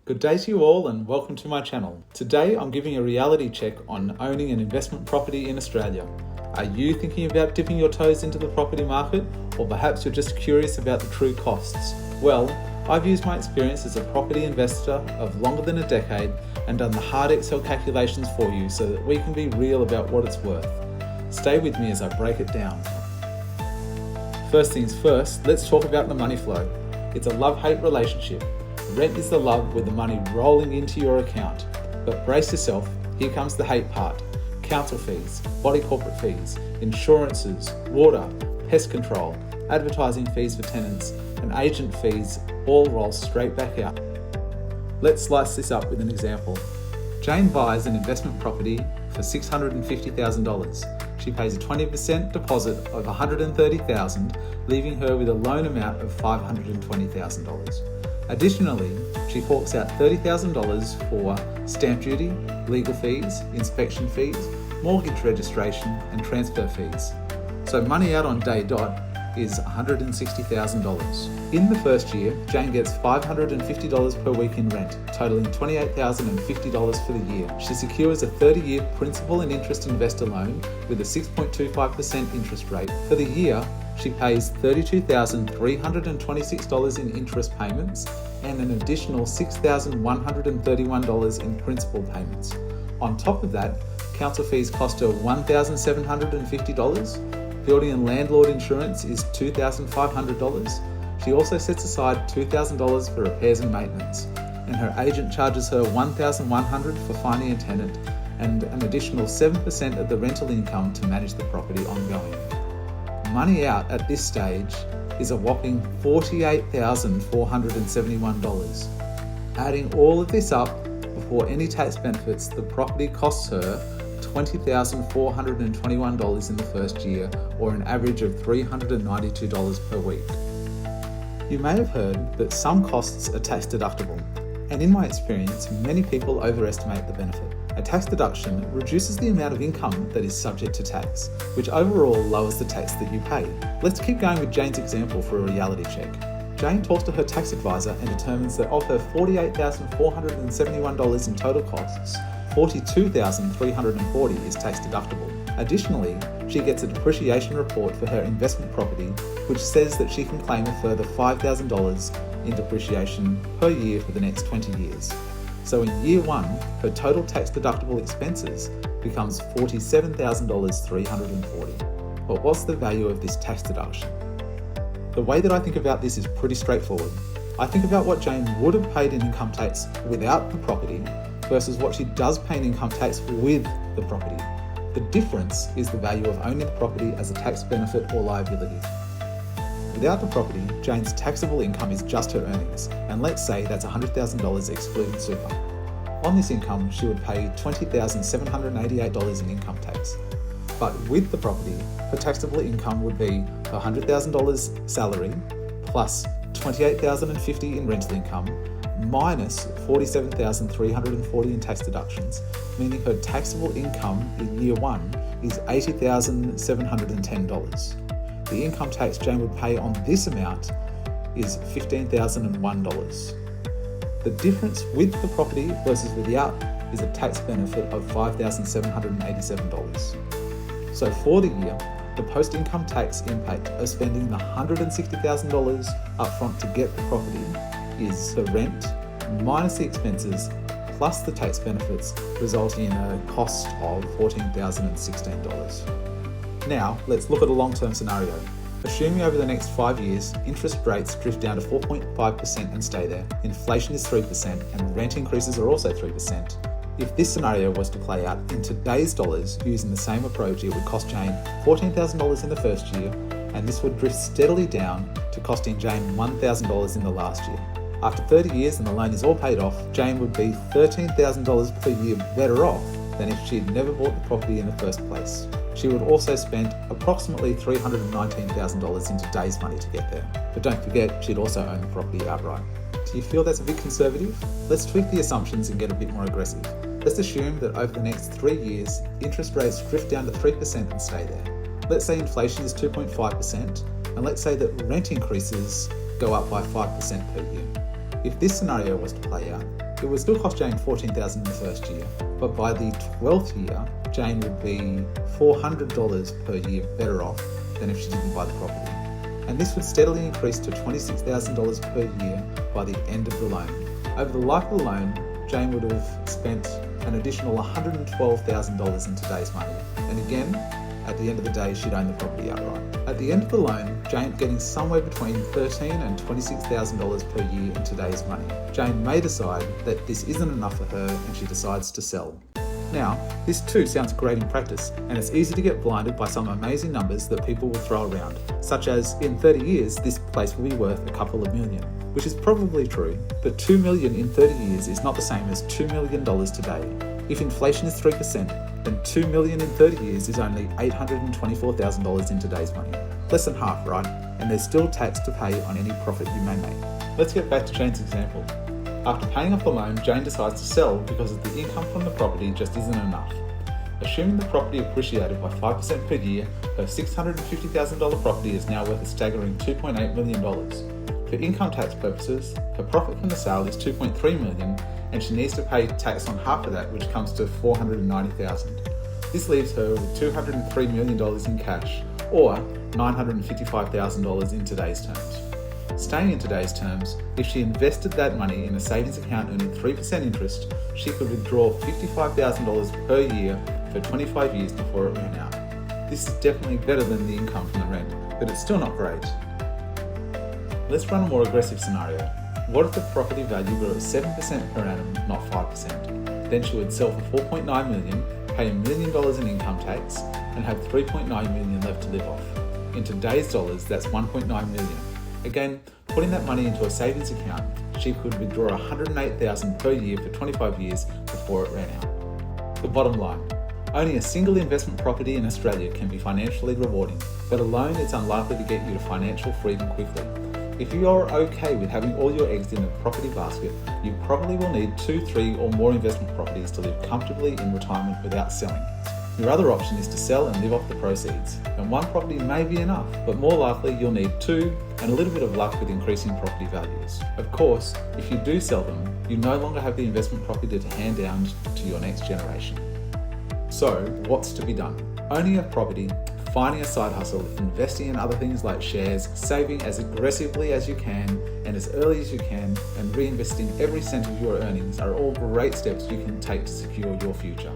Good day to you all and welcome to my channel. Today I'm giving a reality check on owning an investment property in Australia. Are you thinking about dipping your toes into the property market, or perhaps you're just curious about the true costs? Well, I've used my experience as a property investor of longer than a decade and done the hard Excel calculations for you so that we can be real about what it's worth. Stay with me as I break it down. First things first, let's talk about the money flow. It's a love-hate relationship. Rent is the love with the money rolling into your account. But brace yourself, here comes the hate part. Council fees, body corporate fees, insurances, water, pest control, advertising fees for tenants, and agent fees all roll straight back out. Let's slice this up with an example. Jane buys an investment property for $650,000. She pays a 20% deposit of $130,000, leaving her with a loan amount of $520,000. Additionally, she forks out $30,000 for stamp duty, legal fees, inspection fees, mortgage registration and transfer fees. So money out on day dot is $160,000. In the first year, Jane gets $550 per week in rent, totaling $28,050 for the year. She secures a 30-year principal and interest investor loan with a 6.25% interest rate. For the year, she pays $32,326 in interest payments and an additional $6,131 in principal payments. On top of that, council fees cost her $1,750. Building and landlord insurance is $2,500. She also sets aside $2,000 for repairs and maintenance, and her agent charges her $1,100 for finding a tenant and an additional 7% of the rental income to manage the property ongoing. Money out at this stage is a whopping $48,471. Adding all of this up before any tax benefits, the property costs her $20,421 in the first year, or an average of $392 per week. You may have heard that some costs are tax deductible, and in my experience, many people overestimate the benefit. A tax deduction reduces the amount of income that is subject to tax, which overall lowers the tax that you pay. Let's keep going with Jane's example for a reality check. Jane talks to her tax advisor and determines that of her $48,471 in total costs, $42,340 is tax deductible. Additionally, she gets a depreciation report for her investment property, which says that she can claim a further $5,000 in depreciation per year for the next 20 years. So in year one, her total tax deductible expenses becomes $47,340. But what's the value of this tax deduction? The way that I think about this is pretty straightforward. I think about what Jane would have paid in income tax without the property versus what she does pay in income tax with the property. The difference is the value of owning the property as a tax benefit or liability. Without the property, Jane's taxable income is just her earnings, and let's say that's $100,000 excluding super. On this income, she would pay $20,788 in income tax. But with the property, her taxable income would be her $100,000 salary plus $28,050 in rental income minus $47,340 in tax deductions, meaning her taxable income in year one is $80,710. The income tax Jane would pay on this amount is $15,001. The difference with the property versus without is a tax benefit of $5,787. So for the year, the post-income tax impact of spending the $160,000 upfront to get the property is the rent minus the expenses plus the tax benefits, resulting in a cost of $14,016. Now, let's look at a long-term scenario. Assuming over the next 5 years, interest rates drift down to 4.5% and stay there, inflation is 3%, and rent increases are also 3%. If this scenario was to play out in today's dollars using the same approach, it would cost Jane $14,000 in the first year, and this would drift steadily down to costing Jane $1,000 in the last year. After 30 years and the loan is all paid off, Jane would be $13,000 per year better off than if she'd never bought the property in the first place. She would also spend approximately $319,000 in today's money to get there. But don't forget, she'd also own the property outright. Do you feel that's a bit conservative? Let's tweak the assumptions and get a bit more aggressive. Let's assume that over the next 3 years, interest rates drift down to 3% and stay there. Let's say inflation is 2.5%, and let's say that rent increases go up by 5% per year. If this scenario was to play out, It would still cost Jane $14,000 in the first year, but by the 12th year, Jane would be $400 per year better off than if she didn't buy the property. And this would steadily increase to $26,000 per year by the end of the loan. Over the life of the loan, Jane would have spent an additional $112,000 in today's money. And again, at the end of the day, she'd own the property outright. At the end of the loan, Jane getting somewhere between $13,000 and $26,000 per year in today's money. Jane may decide that this isn't enough for her and she decides to sell. Now, this too sounds great in practice, and it's easy to get blinded by some amazing numbers that people will throw around, such as in 30 years, this place will be worth a couple of million, which is probably true, but $2 million in 30 years is not the same as $2 million today. If inflation is 3%, then $2 million in 30 years is only $824,000 in today's money. Less than half, right? And there's still tax to pay on any profit you may make. Let's get back to Jane's example. After paying off the loan, Jane decides to sell because the income from the property just isn't enough. Assuming the property appreciated by 5% per year, her $650,000 property is now worth a staggering $2.8 million. For income tax purposes, her profit from the sale is $2.3 million, and she needs to pay tax on half of that, which comes to $490,000. This leaves her with $203 million in cash, or $955,000 in today's terms. Staying in today's terms, if she invested that money in a savings account earning 3% interest, she could withdraw $55,000 per year for 25 years before it ran out. This is definitely better than the income from the rent, but it's still not great. Let's run a more aggressive scenario. What if the property value grew at 7% per annum, not 5%? Then she would sell for $4.9 million, pay $1 million in income tax, and have $3.9 million left to live off. In today's dollars, that's $1.9 million. Again, putting that money into a savings account, she could withdraw $108,000 per year for 25 years before it ran out. The bottom line, owning a single investment property in Australia can be financially rewarding, but alone it's unlikely to get you to financial freedom quickly. If you are okay with having all your eggs in a property basket, you probably will need 2, 3 or more investment properties to live comfortably in retirement without selling. Your other option is to sell and live off the proceeds, and one property may be enough, but more likely you'll need 2 and a little bit of luck with increasing property values. Of course, if you do sell them, you no longer have the investment property to hand down to your next generation. So, what's to be done? Owning a property, finding a side hustle, investing in other things like shares, saving as aggressively as you can and as early as you can, and reinvesting every cent of your earnings are all great steps you can take to secure your future.